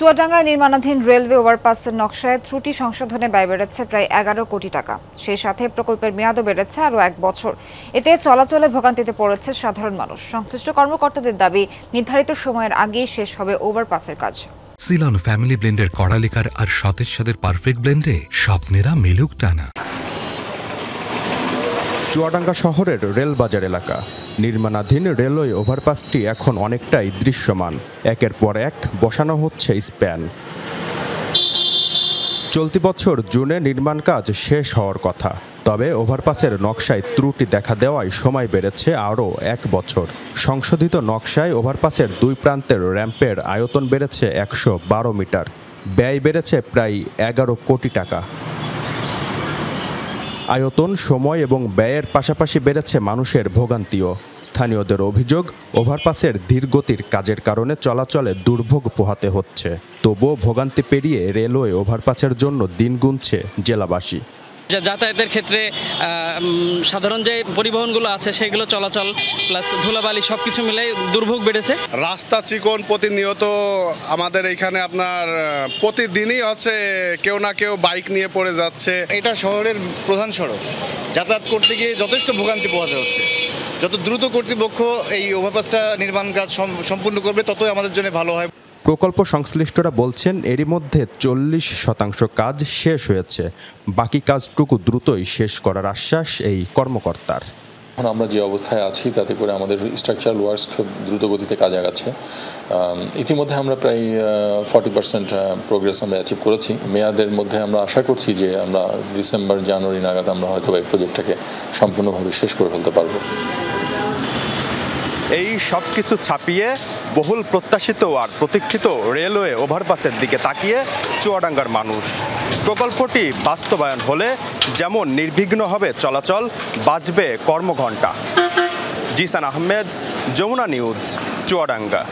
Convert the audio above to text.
চুয়াডাঙ্গায় নির্মাণাধীন রেলওয়ে ওভারপাসের নকশায় ত্রুটি সংশোধনে ব্যয় বেড়েছে প্রায় 11 কোটি টাকা। সেই সাথে প্রকল্পের মেয়াদও বেড়েছে আরও 1 বছর। এতে চলাচলে ভোগান্তিতে পড়েছে সাধারণ মানুষ। সংশ্লিষ্ট কর্মকর্তাদের দাবি, নির্ধারিত সময়ের আগেই শেষ হবে ওভারপাসের কাজ। সিলন ফ্যামিলি ব্লেন্ডের কড়া লিকার আর সতেজ স্বাদের পারফেক্ট ব্লেন্ডে স্বপ্নেরা মিলুক টানা। চুয়াডাঙ্গা শহরের রেলবাজার এলাকা। নির্মাণাধীন রেলওয়ে ওভারপাসটি এখন অনেকটাই দৃশ্যমান। একের পর এক বসানো হচ্ছে স্প্যান। চলতি বছর জুনে নির্মাণ কাজ শেষ হওয়ার কথা, তবে ওভারপাসের নকশায় ত্রুটি দেখা দেওয়ায় সময় বেড়েছে আরও 1 বছর। সংশোধিত নকশায় ওভারপাসের 2 প্রান্তের র্যাম্পের আয়তন বেড়েছে 112 মিটার, ব্যয় বেড়েছে প্রায় 11 কোটি টাকা। আয়তন, সময় এবং ব্যয়ের পাশাপাশি বেড়েছে মানুষের ভোগান্তিও। স্থানীয়দের অভিযোগ, ওভারপাসের ধীরগতির কাজের কারণে চলাচলে দুর্ভোগ পোহাতে হচ্ছে। তবুও ভোগান্তি পেরিয়ে রেলওয়ে ওভারপাসের জন্য দিন গুনছে জেলাবাসী। যাতায়াতের ক্ষেত্রে সাধারণ যে পরিবহনগুলো আছে সেগুলো চলাচল প্লাস ধুলাবালি সবকিছু মিলে দুর্ভোগ বেড়েছে। রাস্তা চিকন, প্রতিনিয়ত আমাদের এখানে আপনার প্রতিদিনই হচ্ছে কেউ না কেউ বাইক নিয়ে পড়ে যাচ্ছে। এটা শহরের প্রধান সড়ক, যাতায়াত করতে গিয়ে যথেষ্ট ভোগান্তি পোহাতে হচ্ছে। যত দ্রুত কর্তৃপক্ষ এই ওভারপাসটা নির্মাণ কাজ সম্পূর্ণ করবে ততই আমাদের জন্য ভালো হয়। প্রকল্প সংশ্লিষ্টরা বলছেন, এরই মধ্যে 40% কাজ শেষ হয়েছে। বাকি কাজটুকু দ্রুতই শেষ করার আশ্বাস এই কর্মকর্তার। এখন আমরা যে অবস্থায় আছি তাতে করে আমাদের স্ট্রাকচারাল ওয়ার্কস খুব দ্রুত গতিতে কাজ আগাচ্ছে। ইতিমধ্যে আমরা প্রায় 40% প্রোগ্রেস আমরা অ্যাচিভ করেছি। মেয়াদের মধ্যে আমরা আশা করছি যে আমরা ডিসেম্বর জানুয়ারি নাগাদ আমরা হয়তো এই প্রজেক্টটাকে সম্পূর্ণভাবে শেষ করে ফেলতে পারবো। এই সব কিছু ছাপিয়ে বহুল প্রত্যাশিত আর প্রতীক্ষিত রেলওয়ে ওভারপাসের দিকে তাকিয়ে চুয়াডাঙ্গার মানুষ। প্রকল্পটি বাস্তবায়ন হলে যেমন নির্বিঘ্ন হবে চলাচল, বাঁচবে কর্মঘণ্টা। জিসান আহমেদ, যমুনা নিউজ, চুয়াডাঙ্গা।